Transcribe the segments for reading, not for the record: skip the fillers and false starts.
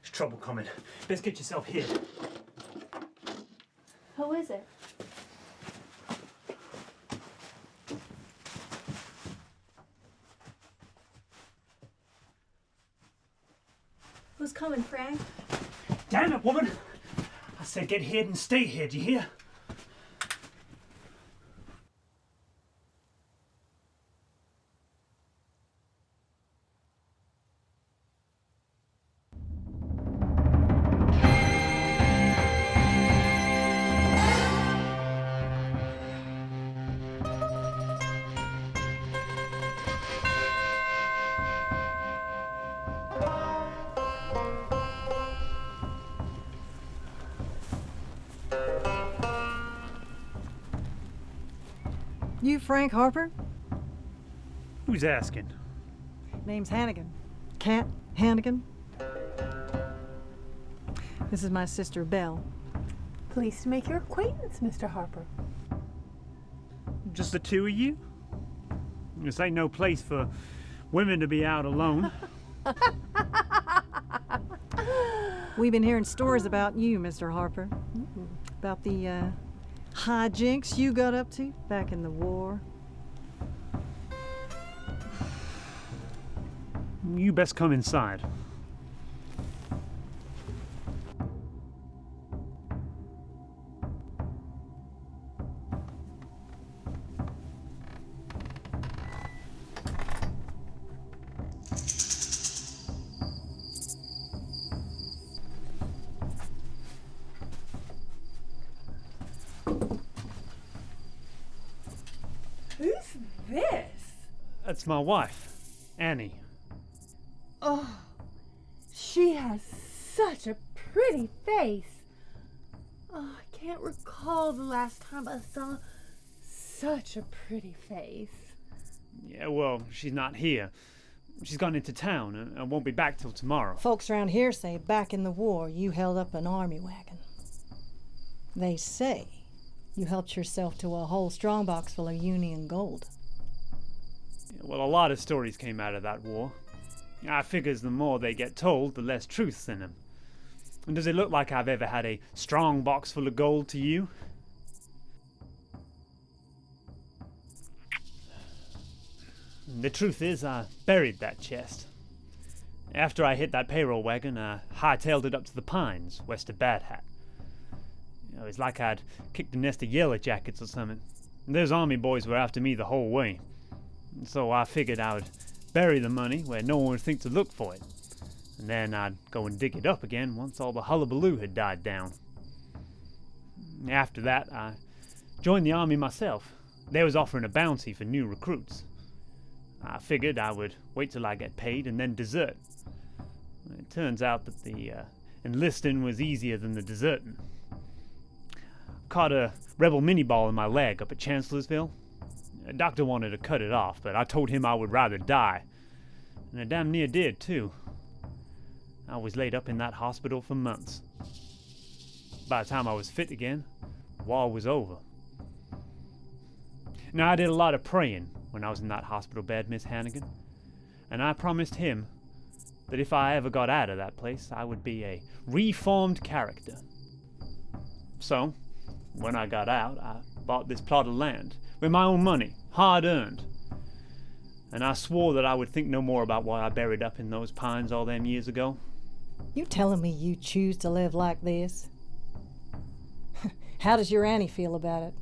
There's trouble coming. Best get yourself hid. Who is it? Who's coming, Frank? Damn it, woman! I said get hid and stay hid, you hear? You Frank Harper? Who's asking? Name's Hannigan. Cat Hannigan. This is my sister, Belle. Pleased to make your acquaintance, Mr. Harper. Just the two of you? This ain't no place for women to be out alone. We've been hearing stories about you, Mr. Harper. About the hijinks you got up to back in the war. You best come inside. Who's this? That's my wife, Annie. Oh, she has such a pretty face. Oh, I can't recall the last time I saw such a pretty face. Yeah, well, she's not here. She's gone into town and won't be back till tomorrow. Folks around here say back in the war you held up an army wagon. They say you helped yourself to a whole strongbox full of Union gold. Yeah, well, a lot of stories came out of that war. I figures the more they get told, the less truth's in them. And does it look like I've ever had a strong box full of gold to you? The truth is, I buried that chest. After I hit that payroll wagon, I hightailed it up to the pines, west of Bad Hat. It was like I'd kicked a nest of yellow jackets or something. And those army boys were after me the whole way. And so I figured I would bury the money where no one would think to look for it. And then I'd go and dig it up again once all the hullabaloo had died down. After that, I joined the army myself. They was offering a bounty for new recruits. I figured I would wait till I get paid and then desert. It turns out that the enlisting was easier than the deserting. Caught a rebel mini-ball in my leg up at Chancellorsville. A doctor wanted to cut it off, but I told him I would rather die. And I damn near did, too. I was laid up in that hospital for months. By the time I was fit again, the war was over. Now, I did a lot of praying when I was in that hospital bed, Miss Hannigan. And I promised him that if I ever got out of that place, I would be a reformed character. So, when I got out, I bought this plot of land with my own money, hard-earned. And I swore that I would think no more about what I buried up in those pines all them years ago. You telling me you choose to live like this? How does your Annie feel about it?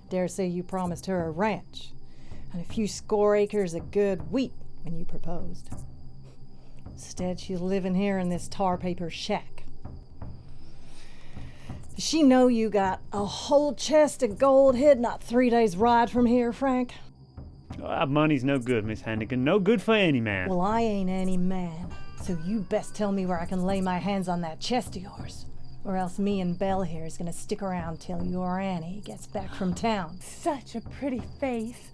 Dare say you promised her a ranch and a few score acres of good wheat when you proposed. Instead, she's living here in this tar paper shack. Does she know you got a whole chest of gold hid not 3 days' ride from here, Frank? Money's no good, Miss Hannigan. No good for any man. Well, I ain't any man, so you best tell me where I can lay my hands on that chest of yours. Or else me and Belle here is gonna stick around till your Annie gets back from town. Such a pretty face.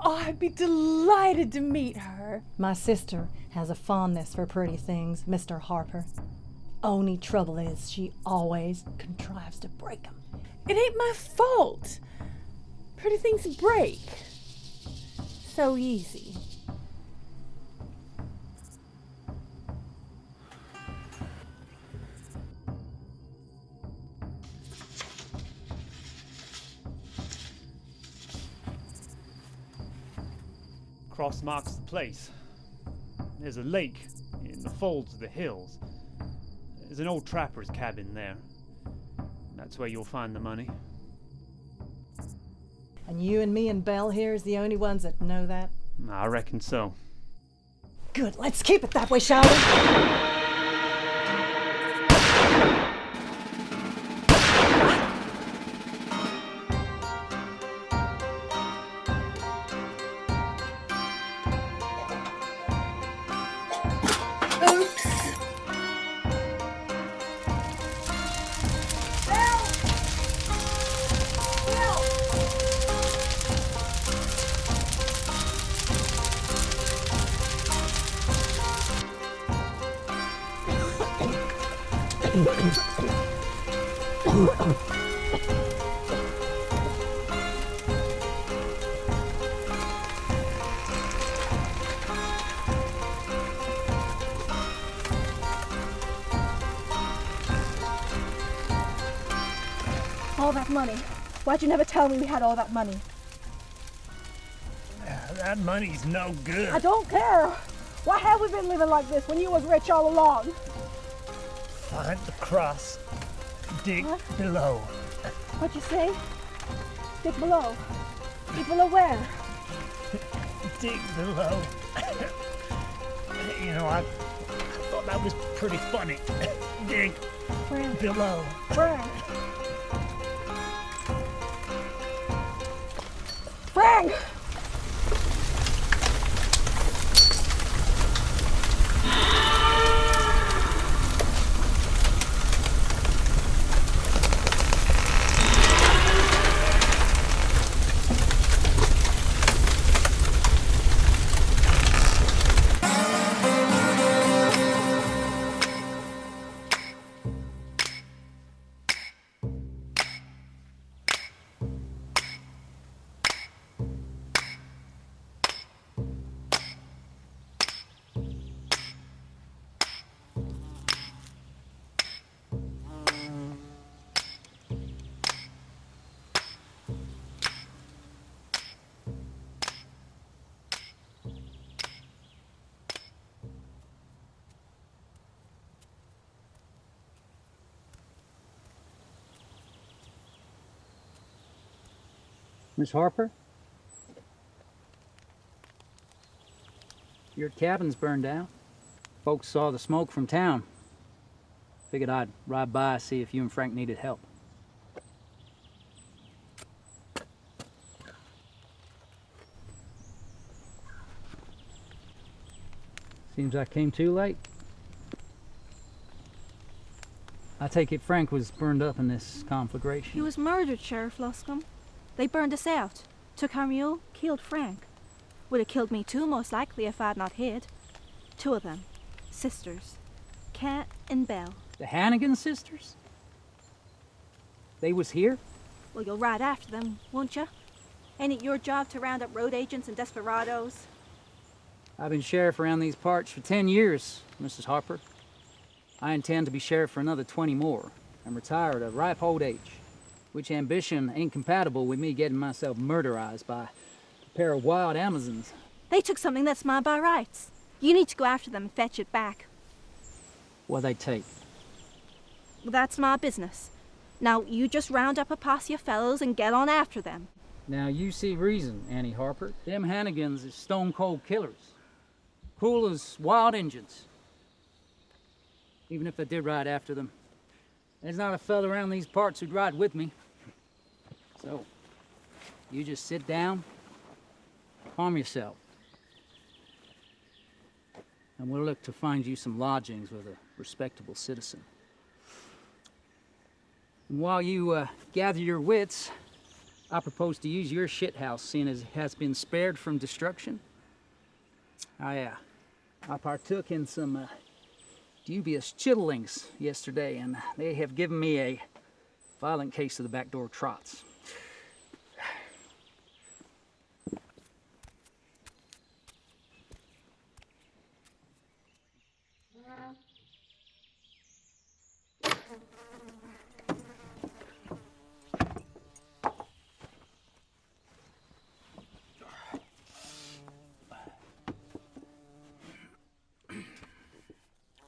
Oh, I'd be delighted to meet her. My sister has a fondness for pretty things, Mr. Harper. Only trouble is she always contrives to break 'em. It ain't my fault. Pretty things break. So easy. cross marks the place. There's a lake in the folds of the hills. There's an old trapper's cabin there. That's where you'll find the money. And you and me and Belle here is the only ones that know that? I reckon so. Good, let's keep it that way, shall we? All that money. Why'd you never tell me we had all that money? That money's no good. I don't care. Why have we been living like this when you was rich all along? Find the cross. Dig below. What'd you say? Dig below. Dig below where? Dig below. I thought that was pretty funny. Dig Frank. below. Frank. Frank! Miss Harper? Your cabin's burned down. Folks saw the smoke from town. Figured I'd ride by, see if you and Frank needed help. Seems I came too late. I take it Frank was burned up in this conflagration. He was murdered, Sheriff Luscombe. They burned us out, took our mule, killed Frank. Would have killed me too, most likely, if I'd not hid. 2 of them, sisters, Kat and Belle. The Hannigan sisters? They was here? Well, you'll ride after them, won't you? Ain't it your job to round up road agents and desperadoes? I've been sheriff around these parts for 10 years, Mrs. Harper. I intend to be sheriff for another 20 more and retire at a ripe old age, which ambition ain't compatible with me getting myself murderized by a pair of wild Amazons. They took something that's mine by rights. You need to go after them and fetch it back. What they take? Well, that's my business. Now, you just round up a posse of fellows and get on after them. Now you see reason, Annie Harper. Them Hannigans is stone-cold killers. Cool as wild Injuns. Even if I did ride after them, there's not a fella around these parts who'd ride with me. So, you just sit down, calm yourself, and we'll look to find you some lodgings with a respectable citizen. And while you gather your wits, I propose to use your shithouse, seeing as it has been spared from destruction. I partook in some dubious chitterlings yesterday, and they have given me a violent case of the backdoor trots.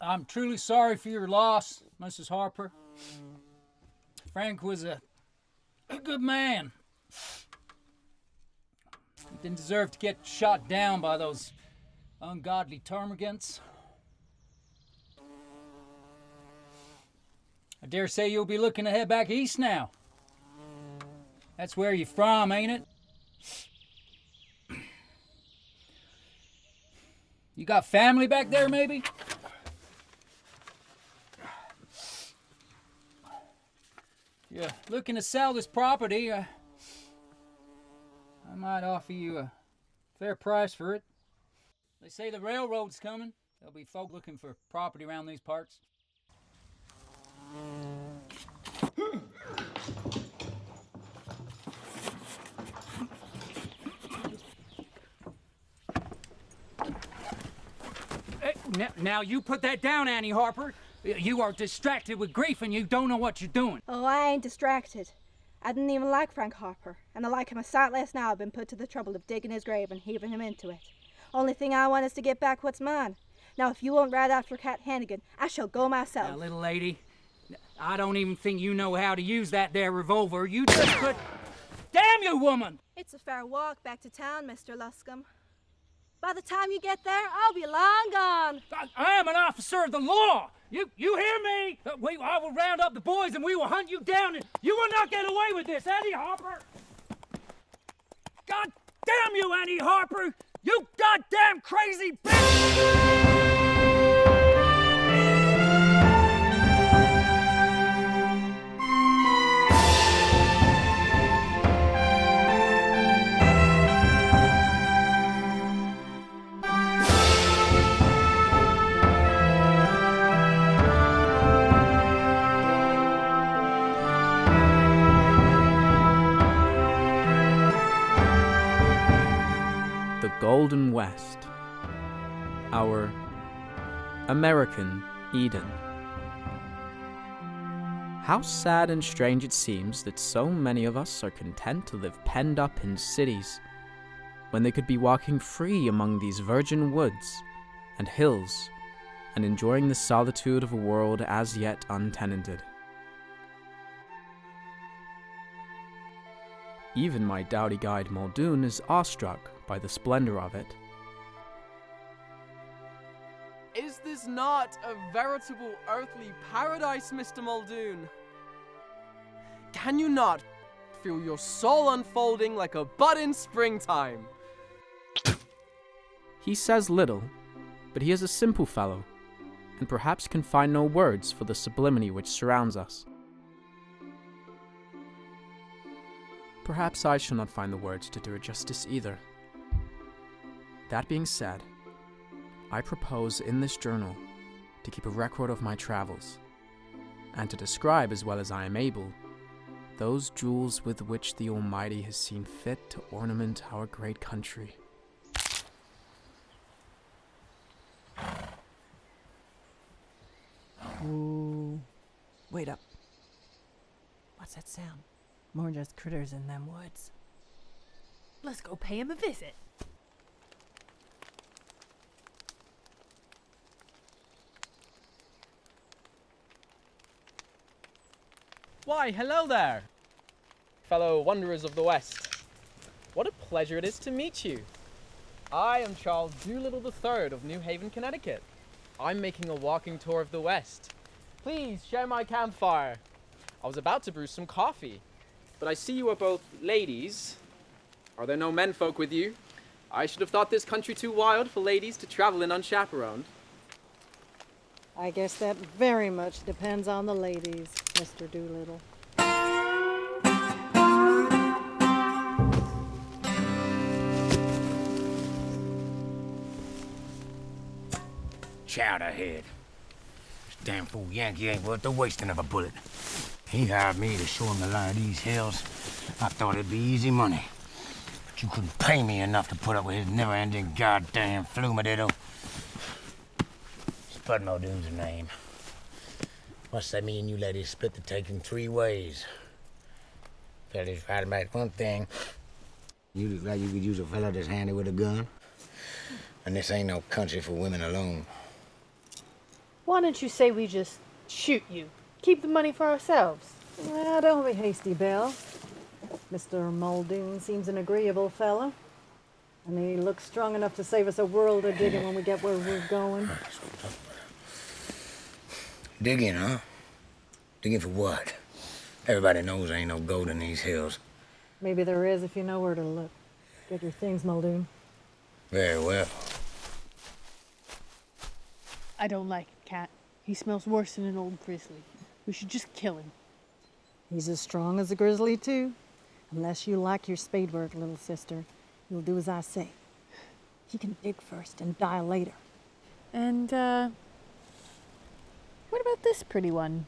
I'm truly sorry for your loss, Mrs. Harper. Frank was a good man. He didn't deserve to get shot down by those ungodly termagants. I dare say you'll be looking to head back east now. That's where you're from, ain't it? You got family back there, maybe? If you're looking to sell this property, I might offer you a fair price for it. They say the railroad's coming. There'll be folk looking for property around these parts. Now you put that down, Annie Harper. You are distracted with grief and you don't know what you're doing. Oh, I ain't distracted. I didn't even like Frank Harper, and I like him a sight less now I've been put to the trouble of digging his grave and heaving him into it. Only thing I want is to get back what's mine. Now, if you won't ride after Cat Hannigan, I shall go myself. Now, little lady, I don't even think you know how to use that there revolver. You just could... Damn you, woman! It's a fair walk back to town, Mr. Luscombe. By the time you get there, I'll be long gone. I am an officer of the law. You hear me? I will round up the boys and we will hunt you down and you will not get away with this, Annie Harper. God damn you, Annie Harper! You goddamn crazy bitch! The Golden West, our American Eden. How sad and strange it seems that so many of us are content to live penned up in cities, when they could be walking free among these virgin woods and hills, and enjoying the solitude of a world as yet untenanted. Even my doughty guide Muldoon is awestruck by the splendor of it. Is this not a veritable earthly paradise, Mr. Muldoon? Can you not feel your soul unfolding like a bud in springtime? He says little, but he is a simple fellow, and perhaps can find no words for the sublimity which surrounds us. Perhaps I shall not find the words to do it justice either. That being said, I propose in this journal to keep a record of my travels, and to describe as well as I am able those jewels with which the Almighty has seen fit to ornament our great country. Ooh. Wait up. What's that sound? More just critters in them woods. Let's go pay him a visit. Why, hello there, fellow wanderers of the West. What a pleasure it is to meet you. I am Charles Doolittle III of New Haven, Connecticut. I'm making a walking tour of the West. Please share my campfire. I was about to brew some coffee, but I see you are both ladies. Are there no menfolk with you? I should have thought this country too wild for ladies to travel in unchaperoned. I guess that very much depends on the ladies, Mr. Doolittle. Chowderhead. This damn fool Yankee ain't worth the wasting of a bullet. He hired me to show him the line of these hills. I thought it'd be easy money. But you couldn't pay me enough to put up with his never-ending goddamn flumadiddle. Spud Muldoon's the name. What's that mean you let it split the take in 3 ways? Fellas right about one thing. You look like you could use a fella that's handy with a gun. And this ain't no country for women alone. Why don't you say we just shoot you? Keep the money for ourselves. Well, don't be hasty, Belle. Mr. Muldoon seems an agreeable fellow. And he looks strong enough to save us a world of digging when we get where we're going. Digging, huh? Digging for what? Everybody knows there ain't no gold in these hills. Maybe there is if you know where to look. Get your things, Muldoon. Very well. I don't like it, Cat. He smells worse than an old grizzly. We should just kill him. He's as strong as a grizzly, too. Unless you like your spade work, little sister, you'll do as I say. He can dig first and die later. And, what about this pretty one?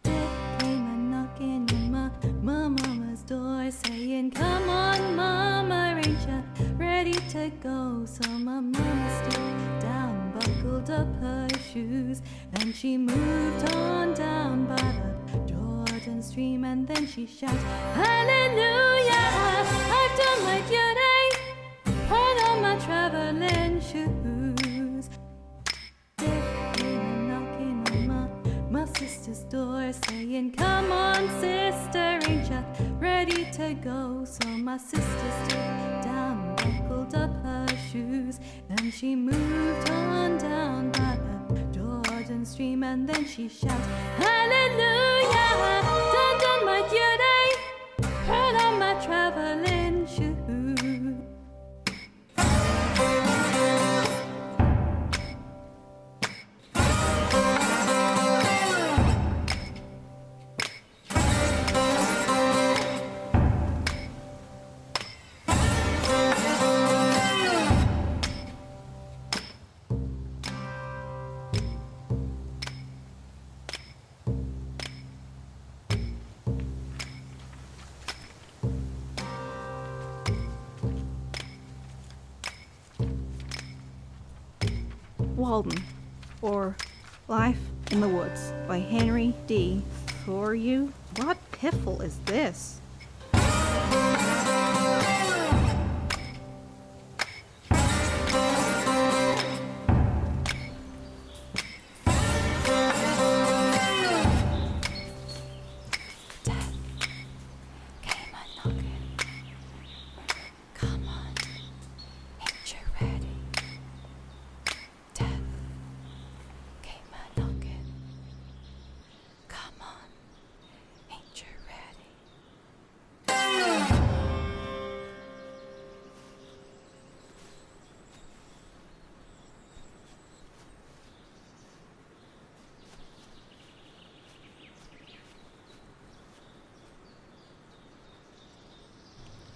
Came a knocking on my mama's door, saying, "Come on, Mama, ain't ya ready to go?" So my mama stood down, buckled up her shoes, and she moved on down by the Jordan stream, and then she shouted, "Hallelujah! I've done my duty, put on my traveling shoes." There came a knocking on my sister's door, saying, "Come on, sister, ain't ya ready to go?" So my sister stood down, buckled up her shoes, and she moved on down by the Jordan stream, and then she shouted, "Hallelujah! Done my duty, put on my traveling shoes." Walden, or Life in the Woods by Henry D. Thoreau. What piffle is this?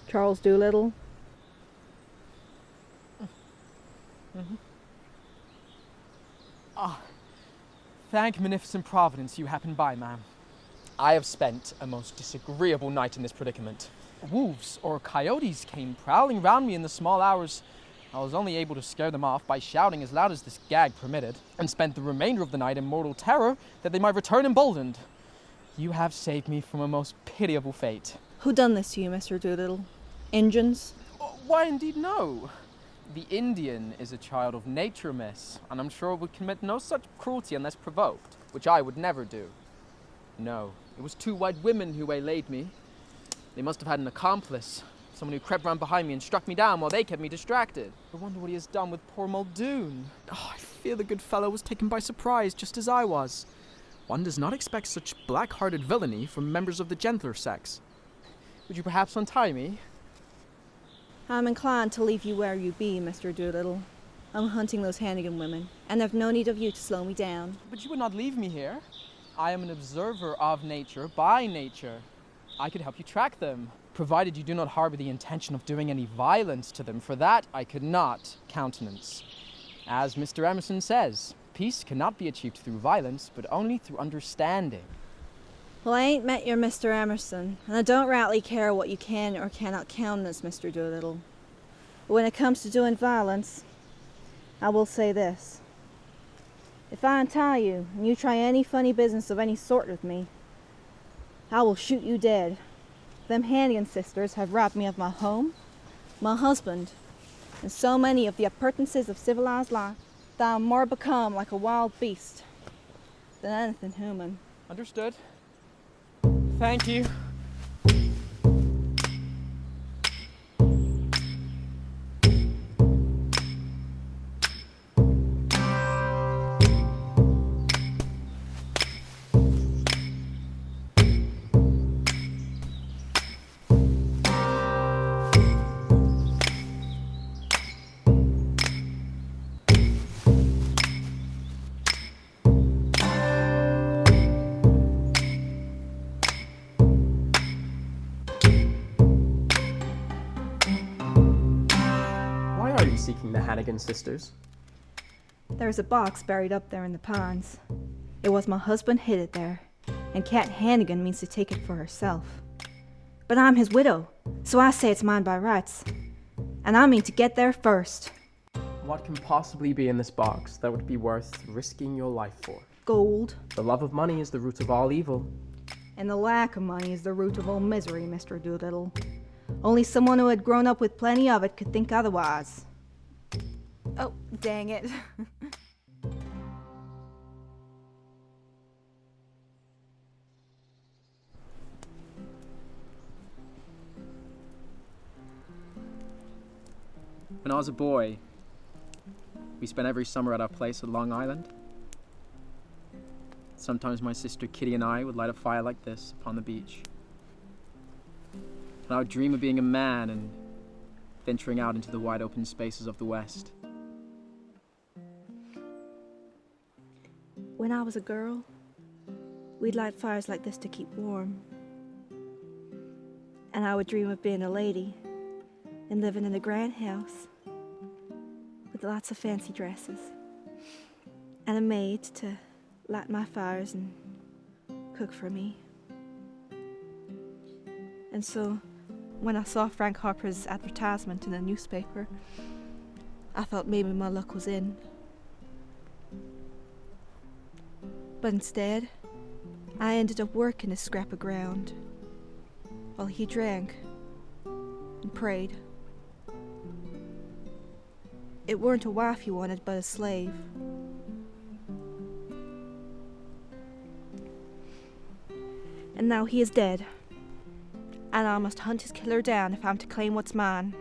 Charles Doolittle. Thank munificent Providence you happened by, ma'am. I have spent a most disagreeable night in this predicament. Wolves or coyotes came prowling round me in the small hours. I was only able to scare them off by shouting as loud as this gag permitted, and spent the remainder of the night in mortal terror that they might return emboldened. You have saved me from a most pitiable fate. Who done this to you, Mr. Doolittle? Injuns? Why, indeed, no. The Indian is a child of nature, miss, and I'm sure would commit no such cruelty unless provoked, which I would never do. No, it was 2 white women who waylaid me. They must have had an accomplice, someone who crept round behind me and struck me down while they kept me distracted. I wonder what he has done with poor Muldoon. Oh, I fear the good fellow was taken by surprise, just as I was. One does not expect such black-hearted villainy from members of the gentler sex. Would you perhaps untie me? I'm inclined to leave you where you be, Mr. Doolittle. I'm hunting those Hannigan women, and I've no need of you to slow me down. But you would not leave me here. I am an observer of nature by nature. I could help you track them, provided you do not harbor the intention of doing any violence to them, for that I could not countenance. As Mr. Emerson says, peace cannot be achieved through violence, but only through understanding. Well, I ain't met your Mr. Emerson, and I don't rightly care what you can or cannot countenance, Mr. Doolittle. But when it comes to doing violence, I will say this. If I untie you, and you try any funny business of any sort with me, I will shoot you dead. Them Hannigan sisters have robbed me of my home, my husband, and so many of the appurtenances of civilized life that I'm more become like a wild beast than anything human. Understood. Thank you. Seeking the Hannigan sisters. There's a box buried up there in the ponds. It was my husband hid it there, and Cat Hannigan means to take it for herself. But I'm his widow, so I say it's mine by rights, and I mean to get there first. What can possibly be in this box that would be worth risking your life for? Gold. The love of money is the root of all evil. And the lack of money is the root of all misery, Mr. Doolittle. Only someone who had grown up with plenty of it could think otherwise. Oh, dang it. When I was a boy, we spent every summer at our place at Long Island. Sometimes my sister Kitty and I would light a fire like this upon the beach. And I would dream of being a man and venturing out into the wide open spaces of the West. When I was a girl, we'd light fires like this to keep warm. And I would dream of being a lady and living in a grand house with lots of fancy dresses and a maid to light my fires and cook for me. And so, when I saw Frank Harper's advertisement in the newspaper, I thought maybe my luck was in. But instead, I ended up working a scrap of ground while he drank and prayed. It weren't a wife he wanted, but a slave. And now he is dead, and I must hunt his killer down if I'm to claim what's mine.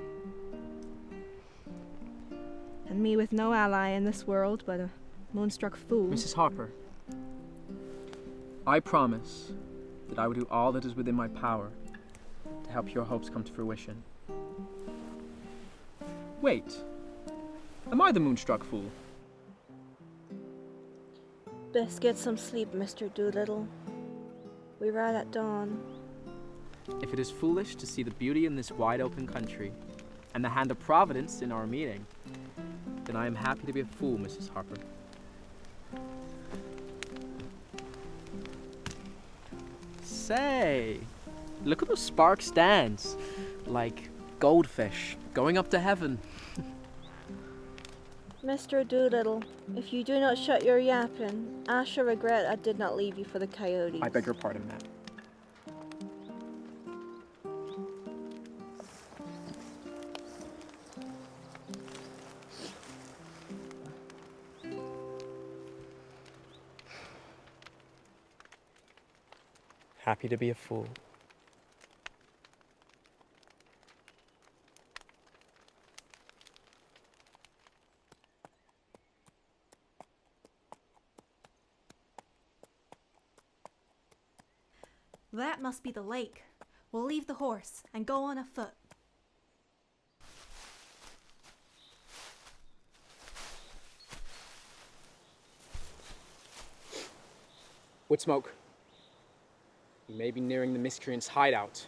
And me with no ally in this world but a moonstruck fool. Mrs. Harper, I promise that I will do all that is within my power to help your hopes come to fruition. Wait, am I the moonstruck fool? Best get some sleep, Mr. Doolittle. We ride at dawn. If it is foolish to see the beauty in this wide open country and the hand of Providence in our meeting, then I am happy to be a fool, Mrs. Harper. Say, look at those sparks dance, like goldfish going up to heaven. Mr. Doolittle, if you do not shut your yapping, I shall regret I did not leave you for the coyotes. I beg your pardon, ma'am. Happy to be a fool. That must be the lake. We'll leave the horse and go on afoot. Wood smoke. You may be nearing the miscreant's hideout.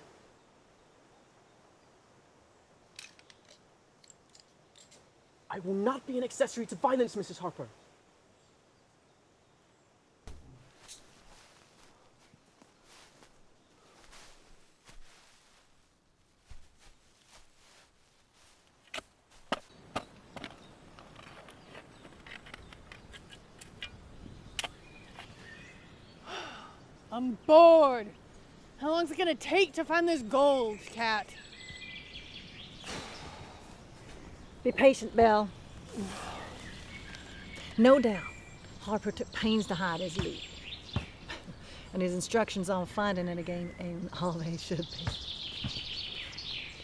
I will not be an accessory to violence, Mrs. Harper. I'm bored. How long's it gonna take to find this gold, Cat? Be patient, Belle. No doubt, Harper took pains to hide his loot. And his instructions on finding it again ain't all they should be.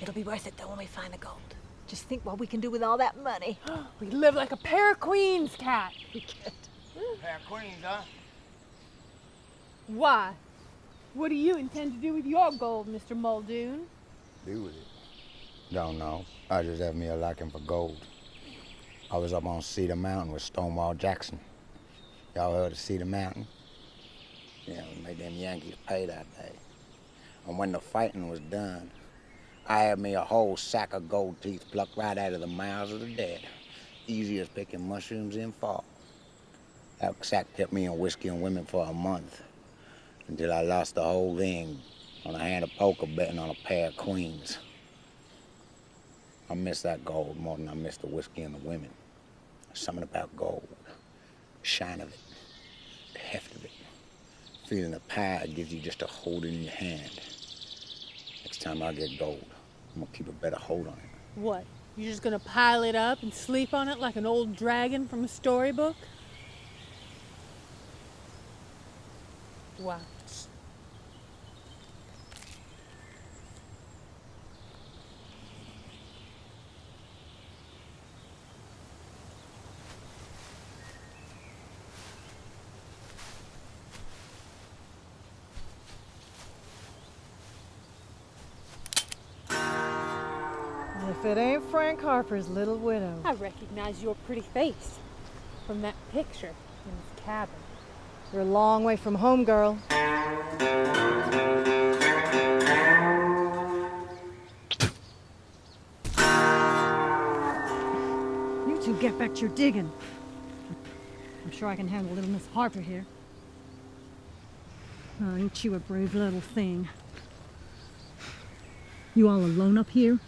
It'll be worth it though when we find the gold. Just think what we can do with all that money. We live like a pair of queens, Cat. We can't. Pair of queens, huh? Why? What do you intend to do with your gold, Mr. Muldoon? Do with it? Don't know. I just have me a liking for gold. I was up on Cedar Mountain with Stonewall Jackson. Y'all heard of Cedar Mountain? Yeah, we made them Yankees pay that day. And when the fighting was done, I had me a whole sack of gold teeth plucked right out of the mouths of the dead. Easy as picking mushrooms in fall. That sack kept me in whiskey and women for a month, until I lost the whole thing on a hand of poker betting on a pair of queens. I miss that gold more than I miss the whiskey and the women. There's something about gold, the shine of it, the heft of it. Feeling the power it gives you just to hold it in your hand. Next time I get gold, I'm gonna keep a better hold on it. What? You're just gonna pile it up and sleep on it like an old dragon from a storybook? Wow. If it ain't Frank Harper's little widow. I recognize your pretty face from that picture in his cabin. You're a long way from home, girl. You two get back to your digging. I'm sure I can handle little Miss Harper here. Oh, ain't you a brave little thing? You all alone up here?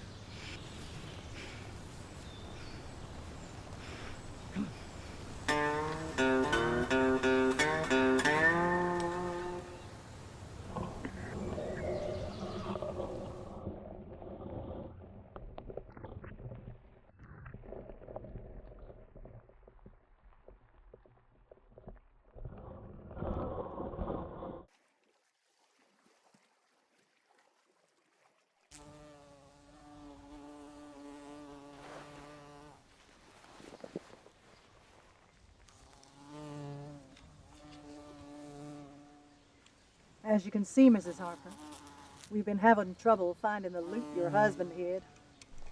As you can see, Mrs. Harper, we've been having trouble finding the loot your husband hid.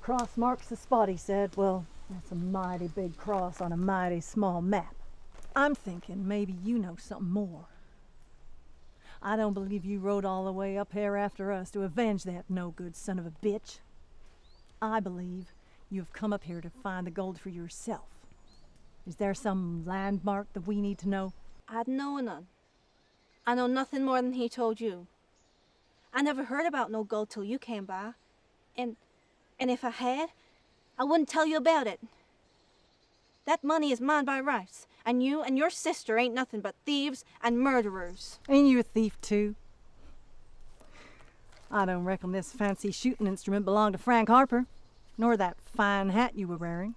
Cross marks the spot, he said. Well, that's a mighty big cross on a mighty small map. I'm thinking maybe you know something more. I don't believe you rode all the way up here after us to avenge that no-good son of a bitch. I believe you have come up here to find the gold for yourself. Is there some landmark that we need to know? I'd know none. I know nothing more than he told you. I never heard about no gold till you came by. And if I had, I wouldn't tell you about it. That money is mine by rights, and you and your sister ain't nothing but thieves and murderers. Ain't you a thief too? I don't reckon this fancy shooting instrument belonged to Frank Harper, nor that fine hat you were wearing.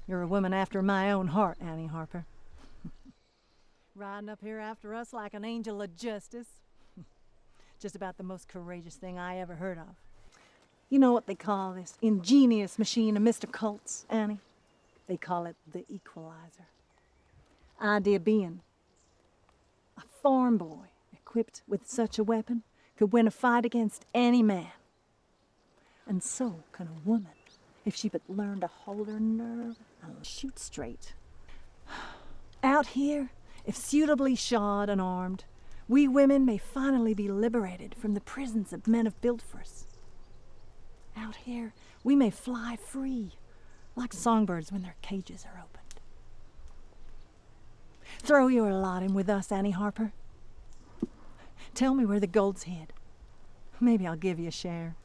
You're a woman after my own heart, Annie Harper. Riding up here after us like an angel of justice. Just about the most courageous thing I ever heard of. You know what they call this ingenious machine of Mr. Colt's, Annie? They call it the equalizer. Idea being, a farm boy equipped with such a weapon could win a fight against any man. And so can a woman, if she but learn to hold her nerve and shoot straight. Out here, if suitably shod and armed, we women may finally be liberated from the prisons that men have built for us. Out here, we may fly free, like songbirds when their cages are opened. Throw your lot in with us, Annie Harper. Tell me where the gold's hid. Maybe I'll give you a share.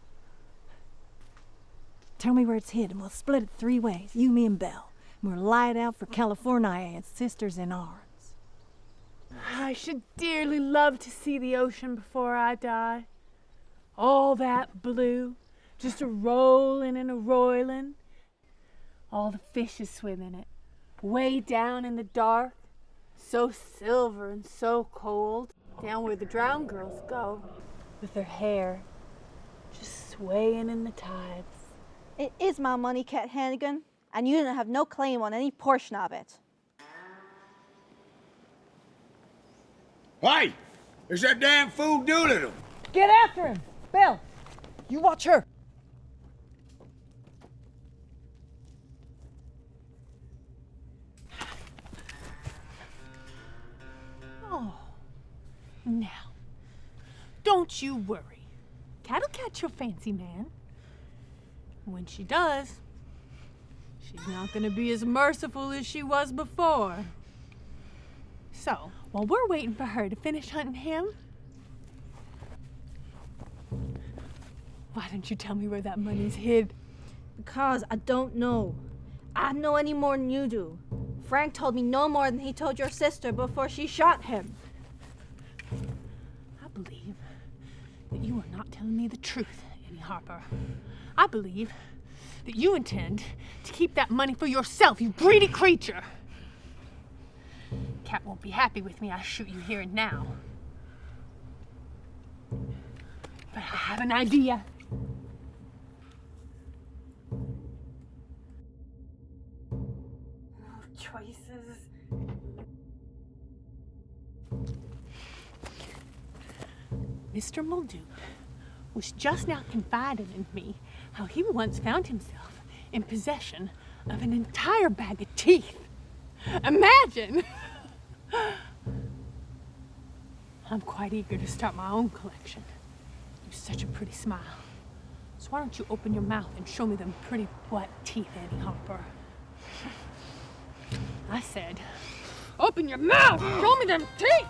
Tell me where it's hid, and we'll split it 3 ways, you, me, and Belle. And we'll light out for California as sisters in arms. I should dearly love to see the ocean before I die. All that blue, just a rollin' and a roilin'. All the fishes swim in it, way down in the dark, so silver and so cold, down where the drowned girls go, with their hair just swaying in the tides. It is my money, Cat Hannigan, and you don't have no claim on any portion of it. Hey! There's that damn fool Doolittle! Get after him! Bill, you watch her. Oh, now, don't you worry. Cat'll catch your fancy, man. When she does, she's not gonna be as merciful as she was before. So, while we're waiting for her to finish hunting him, why don't you tell me where that money's hid? Because I don't know. I know any more than you do. Frank told me no more than he told your sister before she shot him. I believe that you are not telling me the truth, Annie Harper. I believe that you intend to keep that money for yourself, you greedy creature. Cat won't be happy with me. I shoot you here and now. But I have an idea. No choices. Mr. Muldoon was just now confiding in me how he once found himself in possession of an entire bag of teeth. Imagine! I'm quite eager to start my own collection. You've such a pretty smile. So why don't you open your mouth and show me them pretty wet teeth, Annie Harper? I said, open your mouth! Show me them teeth!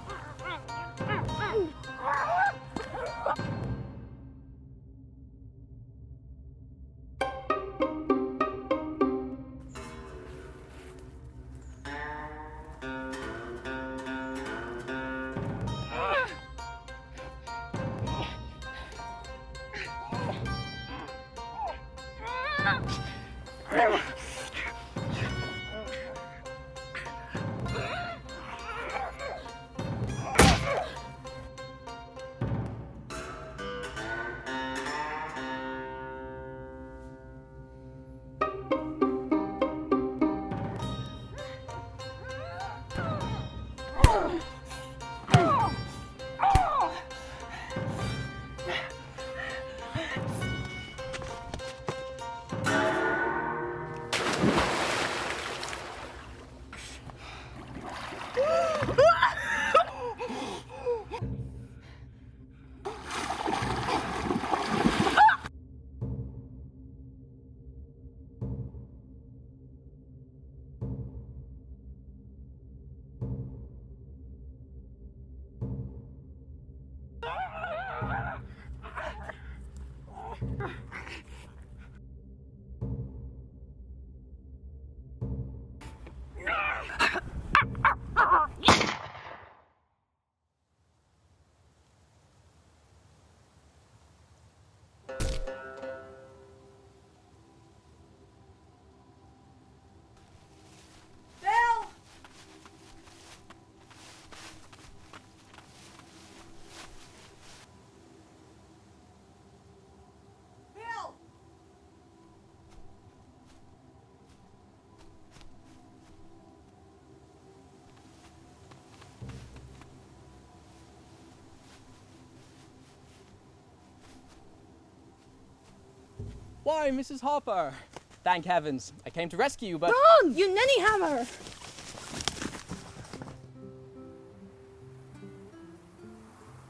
Why, Mrs. Harper? Thank heavens. I came to rescue you, but... Run, you ninny hammer!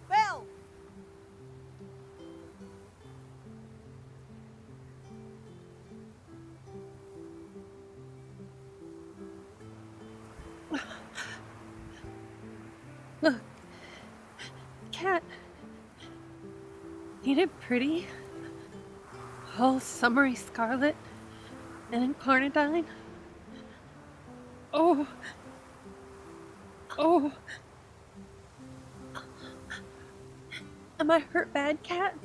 Bill! Look, cat. Ain't it pretty? All summery scarlet and incarnadine. Oh, Am I hurt bad, Cat?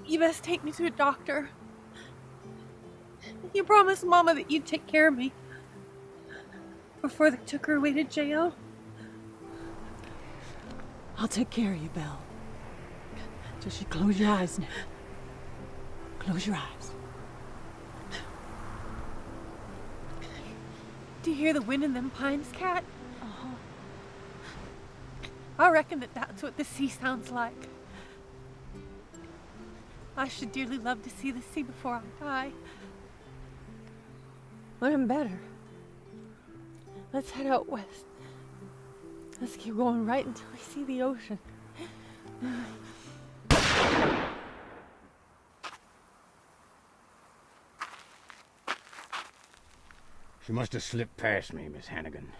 You best take me to a doctor. You promised Mama that you'd take care of me before they took her away to jail. I'll take care of you, Belle. Just you close your eyes now. Close your eyes. Do you hear the wind in them pines, Cat? Uh-huh. I reckon that's what the sea sounds like. I should dearly love to see the sea before I die. When I'm better, let's head out west. Let's keep going right until we see the ocean. She must have slipped past me, Miss Hannigan.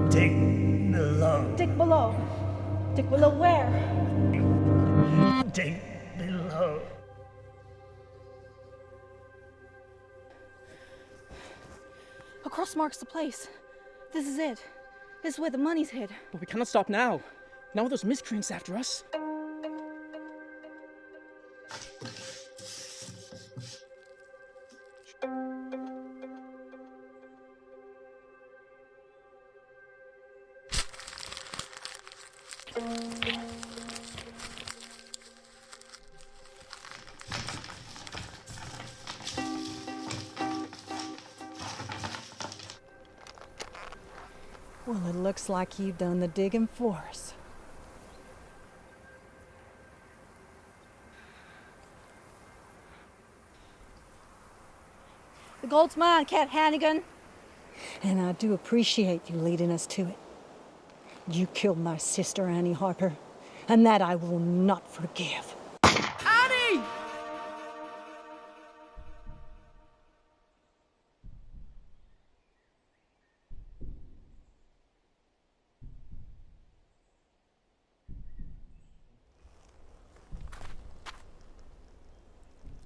Dig below. Dig below. Dig below where? Dig below. Across marks the place. This is it. This is where the money's hid. But we cannot stop now. Now those miscreants after us. Well, it looks like you've done the digging for us. The gold's mine, Cat Hannigan. And I do appreciate you leading us to it. You killed my sister, Annie Harper, and that I will not forgive. Annie!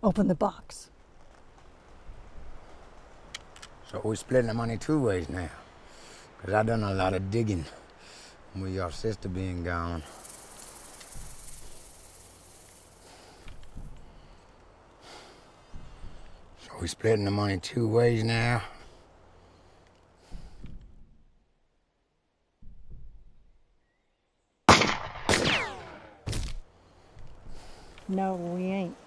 Open the box. So we're splitting the money 2 ways now. 'Cause I done a lot of digging with your sister being gone. So we're splitting the money 2 ways now. No, we ain't.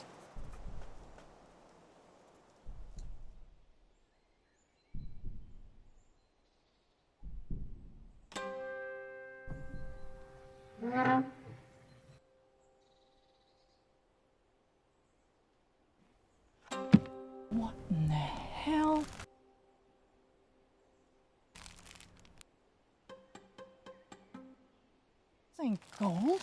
What in the hell? This ain't gold.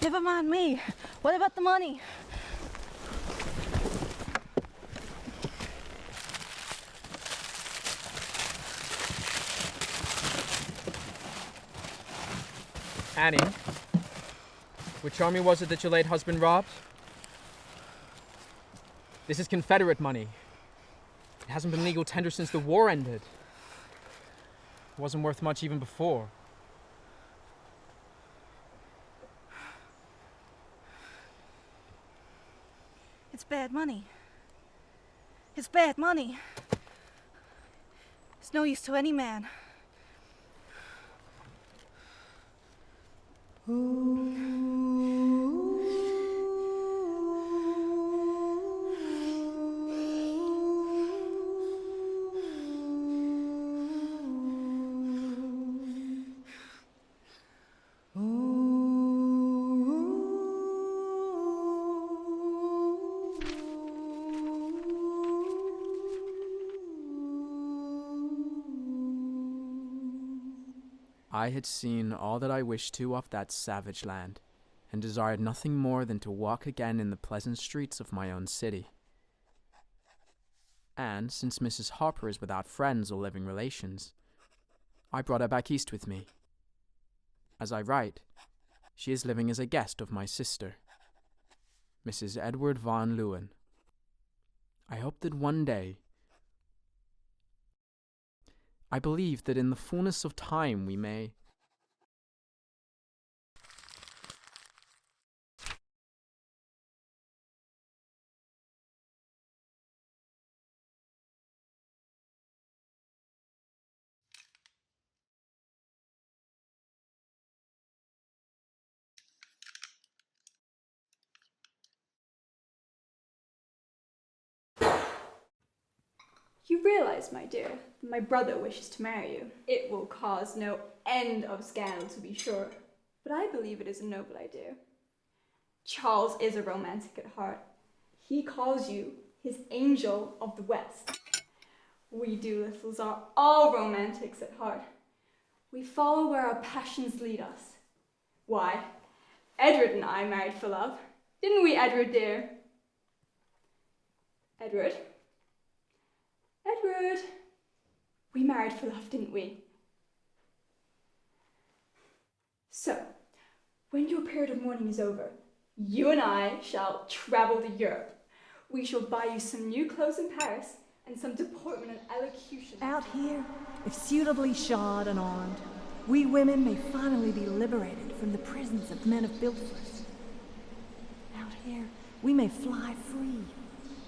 Never mind me. What about the money? Annie, which army was it that your late husband robbed? This is Confederate money. It hasn't been legal tender since the war ended. It wasn't worth much even before. It's bad money. It's bad money. It's no use to any man. I had seen all that I wished to of that savage land, and desired nothing more than to walk again in the pleasant streets of my own city. And since Mrs. Harper is without friends or living relations, I brought her back east with me. As I write, she is living as a guest of my sister, Mrs. Edward Von Leeuwen. I hope that one day, I believe that in the fullness of time we may. You realize, my dear, that my brother wishes to marry you. It will cause no end of scandal, to be sure, but I believe it is a noble idea. Charles is a romantic at heart. He calls you his angel of the West. We Dolittles are all romantics at heart. We follow where our passions lead us. Why, Edward and I married for love. Didn't we, Edward, dear? Edward? Edward! We married for love, didn't we? So, when your period of mourning is over, you and I shall travel to Europe. We shall buy you some new clothes in Paris and some deportment and elocution. Out here, if suitably shod and armed, we women may finally be liberated from the prisons that men have built for us. Out here, we may fly free,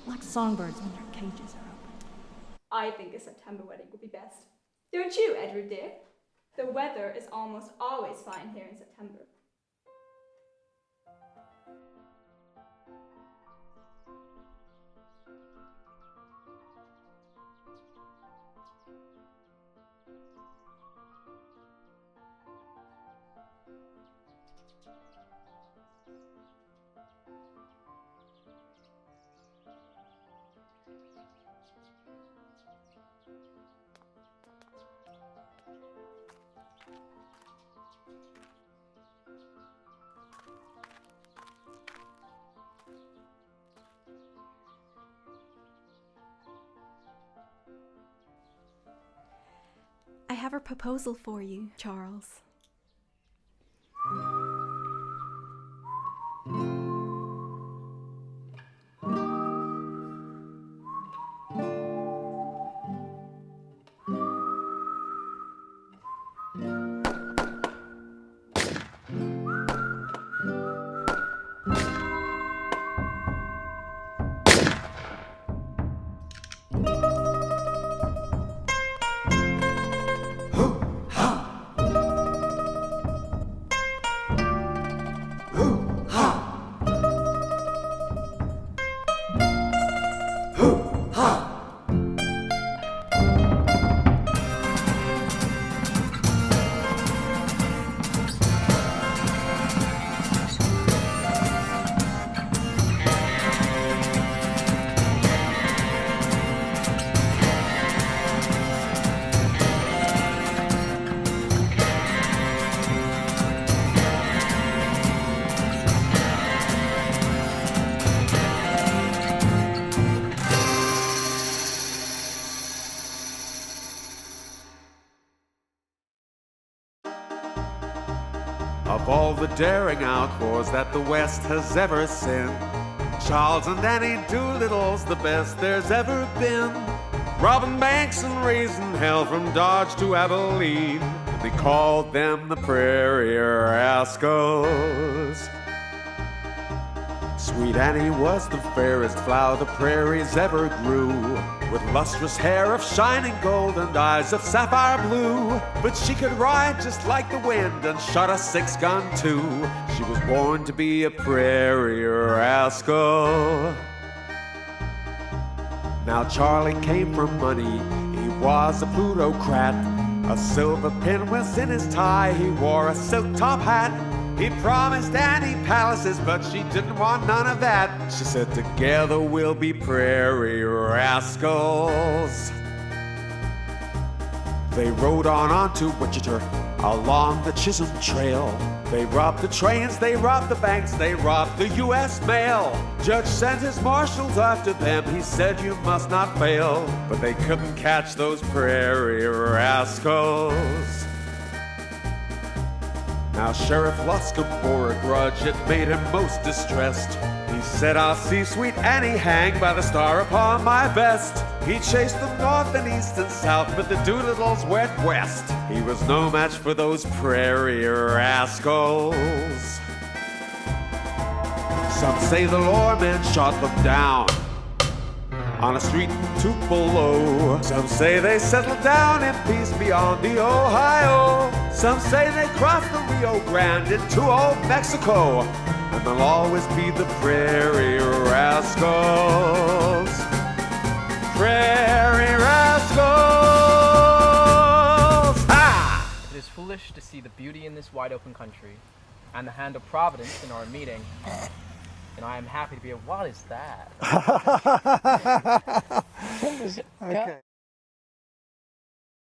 like songbirds when their cages are open. I think a September wedding would be best. Don't you, Edward dear? The weather is almost always fine here in September. I have a proposal for you, Charles. the daring outlaws that the West has ever seen. Charles and Annie Doolittle's the best there's ever been. Robbing banks and raising hell from Dodge to Abilene. They called them the Prairie Rascals. Sweet Annie was the fairest flower the prairies ever grew, with lustrous hair of shining gold and eyes of sapphire blue. But she could ride just like the wind and shot a 6-gun too. She was born to be a prairie rascal. Now Charlie came from money, he was a plutocrat. A silver pin was in his tie, he wore a silk top hat. He promised Annie palaces, but she didn't want none of that. She said, together we'll be prairie rascals. They rode on to Wichita, along the Chisholm Trail. They robbed the trains, they robbed the banks, they robbed the U.S. mail. Judge sent his marshals after them, he said you must not fail. But they couldn't catch those prairie rascals. Now Sheriff Luscombe bore a grudge, it made him most distressed. He said, I'll see sweet Annie hang by the star upon my vest. He chased them north and east and south, but the Doolittles went west. He was no match for those prairie rascals. Some say the lawmen shot them down on a street in Tupelo. Some say they settled down in peace beyond the Ohio. Some say they crossed the Rio Grande into old Mexico. And they'll always be the prairie rascals. Prairie rascals! Ha! It is foolish to see the beauty in this wide open country, and the hand of Providence in our meeting. And I am happy to be a... What is that? Okay.